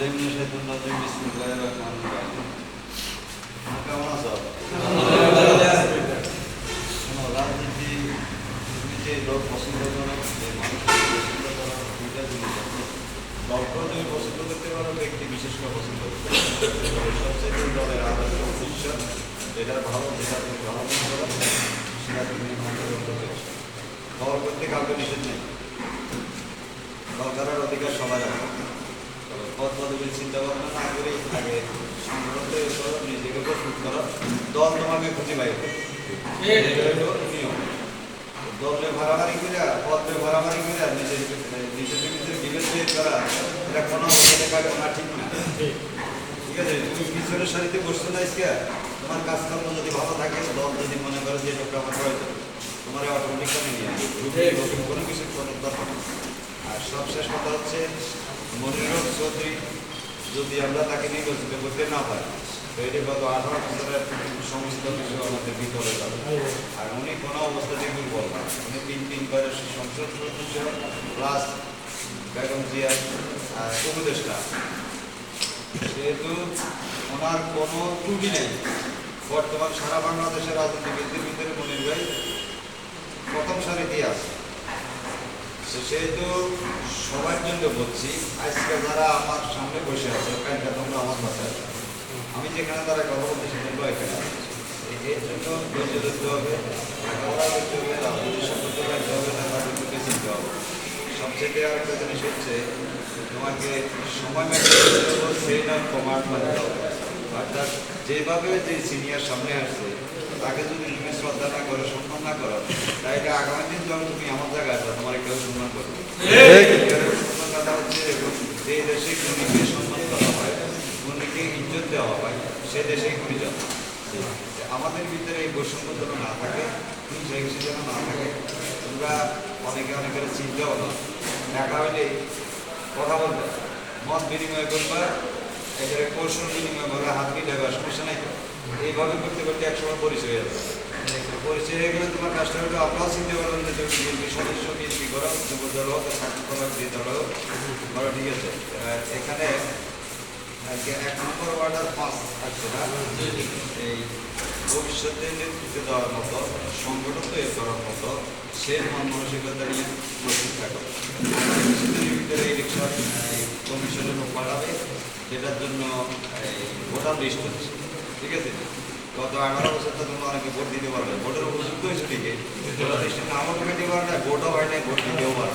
বিল্লাহি মিনাশ শাইতানির রাজিম বিসমিল্লাহির রহমানির রহিম। কেমন আছো? শোনো, রাজনীতি তুমি যে লোক পছন্দ করো, যে মানুষকে পছন্দ করো, দুইটা জিনিস আছে। দলকেও তুমি পছন্দ করতে পারো, ব্যক্তি বিশেষকে পছন্দ করতে পারো। সবচেয়ে দলের আদর্শ উদ্দেশ্য যেটা ভালো, যেটা তুমি ভালো মনে করো সেটা তুমি অন্তর্ভুক্ত করতে। দল করতে কাউকে নিষেধ নেই, দল করার অধিকার সবার আছে। পদ পদবীর চিন্তা ভাবনা না করে আগে সংগঠন তৈরি করো, নিজেকে প্রস্তুত করো, দল তোমাকে খুঁজে পাইবে। নিয়ম দলকে ভাড়াভাড়ি করে, পদকে ভাড়াভাড়ি করে নিজের ভিতরে বিভেদ তৈরি করা, এটা কোনো অবস্থাতে পারবে না, ঠিক না? ঠিক আছে, তুমি পিছনের সারিতে বসছো না, আজকে তোমার কাজকর্ম যদি ভালো থাকে, দল যদি মনে করো যে লোকটা আমার প্রয়োজন, তোমার অটোমেটিক কামে নিয়ে আসবে, কোনো কিছু করার দরকার নেই। আর সবশেষ কথা হচ্ছে, মনিরুল চৌধুরী যদি আমরা তাকে নির্বাচিত করতে না পারি, তো এটি গত 18 বছরের সমস্ত কিছু আমাদের বিফলে যাবে। আর উনি কোনো অবস্থাতেই দুর্বল না, উনি 3 সংসদ সদস্য প্লাস বেগম জিয়ার উপদেষ্টা, যেহেতু ওনার কোনো ত্রুটি নেই। বর্তমান সারা বাংলাদেশের রাজনীতিবিদদের ভিতরে মনির ভাই প্রথম সারিতে আছে। সেহেতু সবার জন্য বলছি, আজকে যারা আমার সামনে বসে আছে, তোমরা আমার বাসায়, আমি যেখানে তারা কথা বলতেছি তোমরা এখানে, এর জন্য ধৈর্য ধরতে হবে, লেখাপড়া করতে হবে, রাজনীতি সম্পর্কে জানতে হবে, নেতাদেরকে চিনতে হবে। সবচেয়ে আরেকটা জিনিস হচ্ছে, তোমাকে সময় মেনটেন সেই না কমান্ড মানতে হবে। অর্থাৎ যেভাবে যে সিনিয়র সামনে আসছে তাকে যদি তুমি শ্রদ্ধা না করো, সম্মান না করো, তাহলে আগামী দিন যখন তুমি আমার জায়গায় আসবে তোমার কেউ সম্মান করবে। কথা হচ্ছে, যে দেশে গুণীকে সম্মান করা হয়, গুণীকে ইজ্জত দেওয়া হয়, সে দেশেই গুণী জন্ম। আমাদের ভিতরে এই বৈষম্য যেন না থাকে, হিংসা যেন না থাকে। তোমরা অনেকের চিন্তা হলো, দেখা হইলে কথা বলবে, মত বিনিময় করবা, এখানে কৌশল বিনিময় করবে, হাত মিটাবে, সমস্যা নাই। এইভাবে করতে করতে একসময় পরিচয় হয়ে যাবে। পরিচয় হয়ে গেলে তোমার কাজটা হলো, আপনারাও চিনতে পারবেন যে তুমি বিএনপি সদস্য, বিএনপি করো, যুব দল হোক, ছাত্র দল হোক, যে দল হোক, ধরো, ঠিক আছে। এখানে 1 নম্বর ওয়ার্ডার 5 থাকছে না, এই ভবিষ্যতে নেতৃত্ব দেওয়ার মতো, সংগঠন তৈরি করার মতো সে মন মানসিকতা নিয়ে প্রস্তুত থাকো। কিছুদিনের ভিতরে এই রিক্সা কমিশনের লোক পাঠাবে, যেটার জন্য এই ভোটার লিস্ট হচ্ছে, ঠিক আছে। গত 18 বছর তো তোমরা অনেকে ভোট দিতে পারবে, ভোটের উপযুক্ত হয়েছে ঠিকই, ভোটার লিস্টে নামও ঢুকাইতে পারে না, ভোটও হয় নাই, ভোট দিতেও পারে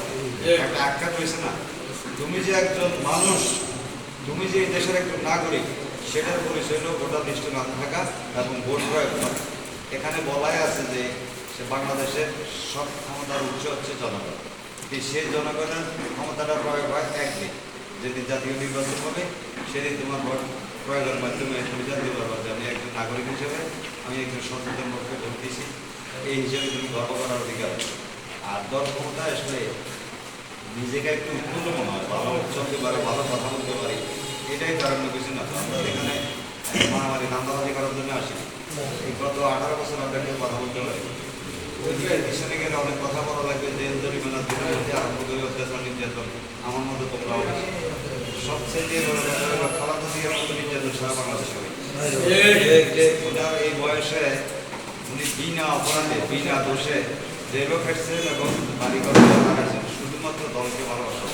একটা আখ্যাত হয়েছে না। তুমি যে একজন মানুষ, তুমি যে এই দেশের একজন নাগরিক, সেটার পরিচয় হলো ভোটার লিস্টে নাম থাকা এবং ভোট প্রয়োগ করা। এখানে বলাই আছে যে সে বাংলাদেশের সব ক্ষমতার উৎস হচ্ছে জনগণ। সেই জনগণের ক্ষমতাটা প্রয়োগ হয় একদিন, যেদিন জাতীয় নির্বাচন হবে, সেদিন তোমার ভোট প্রয়োগের মাধ্যমে তুমি জানতে পারবো যে আমি একজন নাগরিক হিসেবে আমি একজন সচেতন লোককে ভোট দিয়েছি, এই হিসেবে তুমি গর্ব করার অধিকার। আর দল ক্ষমতা আসলে নিজেকে একটু উৎপন্ন মনে হয়, ভালো চলতে পারে, ভালো কথা বলতে পারি, এটাই কারণ কিছু না। আমরা এখানে মারামারি ধান্দাবাজি করার জন্য আসি। এই গত 18 বছর আমরা কেউ কথা বলতে পারি, পিছনে গেলে অনেক কথা বলা লাগবে, জেল জরিমানা দিতে আরম্ভ করে অত্যাচার নির্যাতন, আমার মতো তোমরাও সবচেয়ে বড় কথা, খালাদা জিয়ার মতো নির্যাতন সারা বাংলাদেশে হয়। ওনার এই বয়সে উনি বিনা অপরাধে, বিনা দোষে জেলও খেটছেন এবং বাড়ি ঘর হারাইছেন, শুধুমাত্র দলকে ভালোবাসা।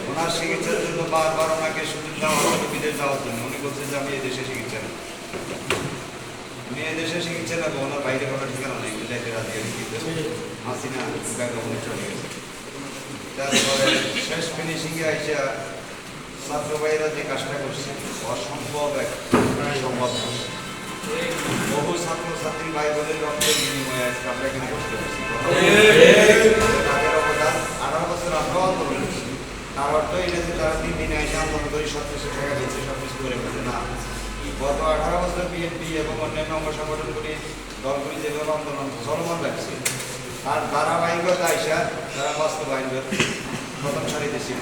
ওনার চিকিৎসার জন্য বারবার ওনাকে সুযোগ দেওয়া হতো বিদেশ যাওয়ার জন্য। উনি বলছেন যে আমি এই দেশে চিকিৎসা নেব, উনি এই দেশে চিকিৎসা নেবো, ওনার বাইরে করার ঠিকানা নেই, বিদেশে রাজনীতি হাসিনা উনি চলে গেছে। তারপরে শেষ ফিনিশিংয়ে আইসা ছাত্র ভাইরা যে কাজটা করছে অসম্ভব, এক সম্ভব। বহু ছাত্রছাত্রী ভাই বোনের রক্তের বিনিময়ে আমরা এখানে বসতে পারছি। তাদের অবদান 18 বছর আমরাও আন্দোলন করছি। তার অর্থ এটা যে তারা 3 দিনে এসে আন্দোলন করে সবকিছু টাকা দিচ্ছে, সবকিছু করে ফেলছে না। গত 18 বছর বিএনপি এবং অন্যান্য অঙ্গ সংগঠনগুলি, দলগুলি যেভাবে আন্দোলন চলমান রাখছে, আর ধারাবাহিকতা আইসা তারা বাস্তবায়ন প্রথম সারিতে ছিল।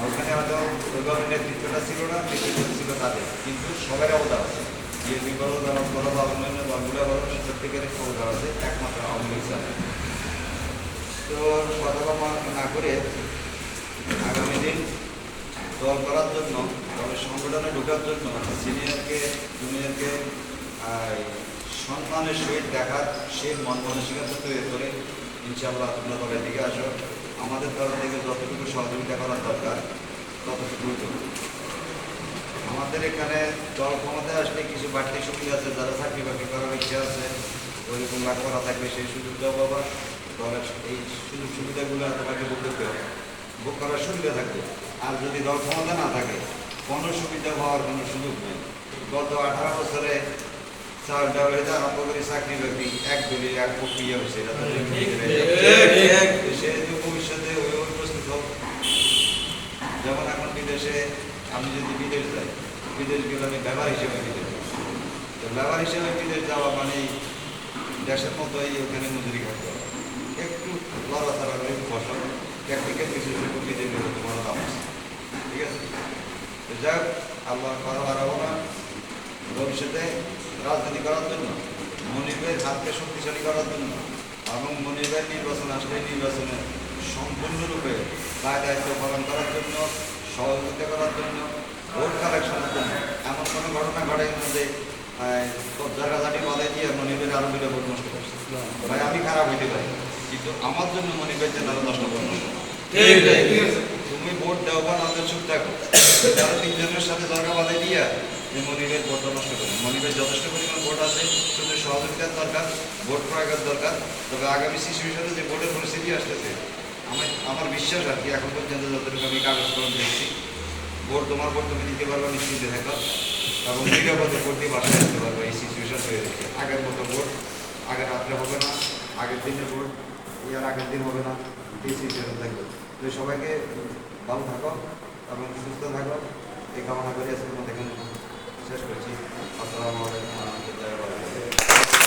ওখানে হয়তো ওইভাবে নেতৃত্বটা ছিল না, নেতৃত্ব ছিল তাদের, কিন্তু সবাই অবদান আছে। বিএনপি বড় দল বড় বা অন্যান্য দলগুলো বড়, প্রত্যেকের অবদান আছে, একমাত্র আওয়ামী লীগ চালায়। তো কথা না করে আগামী দিন দল করার জন্য, দলের সংগঠনে ঢোকার জন্য সিনিয়রকে জুনিয়রকে সম্মানের সহিত দেখার সেই মন মানসিকতা তৈরি করে ইনশাআল্লাহ তোমরা দলের দিকে আসো। আমাদের তরফ থেকে যতটুকু সহযোগিতা করার দরকার ততটুকু করব। আমাদের এখানে দল ক্ষমতায় আসলে কিছু বাড়তি সুবিধা আছে, যারা চাকরি বাকরি করার ইচ্ছা আছে ওইরকম লেখাপড়া থাকবে সেই সুযোগটাও পাবা। দলের এই সুযোগ সুবিধাগুলো তোমাকে ভোগ করতে হবে, ভোগ করার সুবিধা থাকবে। আর যদি দল ক্ষমতা না থাকে কোনো সুবিধা পাওয়ার কোনো সুযোগ নেই। গত 18 বছরে চাল ডাল হইতে আরম্ভ করে চাকরি বাকরি এক দলীয় এক প্রক্রিয়া হয়েছে, এটা তো সে ভবিষ্যতে ওই প্রস্তুত হোক। যেমন এখন বিদেশে আমি যদি বিদেশ যাই, বিদেশ গেলে আমি ব্যবহার হিসেবে বিদেশ, তো ব্যবহার হিসেবে বিদেশ যাওয়া মানে দেশের মতোই ওখানে মজুরি খাটতে হবে, একটু লড়াচড়া করে একটু বসা, প্র্যাকটিক্যাল কিছু বিদেশ গেলে তোমার দাম আছে। ঠিক আছে, তো যাই হোক, আল্লাহ করা বাড়াবো না। ভবিষ্যতে রাজনীতি করার জন্য, মনিবের হাতকে শক্তিশালী করার জন্য এবং মনিবের নির্বাচন আসলে নির্বাচনে সম্পূর্ণরূপে দায় দায়িত্ব পালন করার জন্য, সহযোগিতা করার জন্য, ভোট কালেকশনের জন্য এমন কোনো ঘটনা ঘটে না যে জায়গাজাটি বাধে দিয়ে মনিবের আরো দুটো ভোট নষ্ট করছে। ভাই আমি খারাপ হইতে পারি, কিন্তু আমার জন্য মনিবের জন্য আরো 10টা ভোট নষ্ট করছে। তুমি ভোট দাও বা না চুপ থাকো, তারা 3 জনের সাথে জায়গা বাধে দিয়া যে মনিবের ভোটটা নষ্ট করে। মনিবের যথেষ্ট পরিমাণ ভোট আছে, শুধু সহযোগিতার দরকার, ভোট প্রয়োগের দরকার। তবে আগামী সিচুয়েশনে যে ভোটের পরিস্থিতি আসতেছে, আমার বিশ্বাস আর কি এখন পর্যন্ত যতটুকু আমি কাগজ কলম দেখছি, ভোট তোমার ভোট তুমি দিতে পারবে নিশ্চিন্তে থাকো এবং নিরাপদে ভোট দিয়ে বাসায় আসতে পারবে। এই সিচুয়েশন হয়ে যাচ্ছে, আগের মতো ভোট আগের রাত্রে হবে না, আগের দিনে ভোট ইয়ার আগের দিন হবে না, এই সিচুয়েশন থাকবে। তো সবাইকে ভালো থাকো এবং সুস্থ থাকো, এই কামনা করে আজকের মতো এখানে শেষ করছি।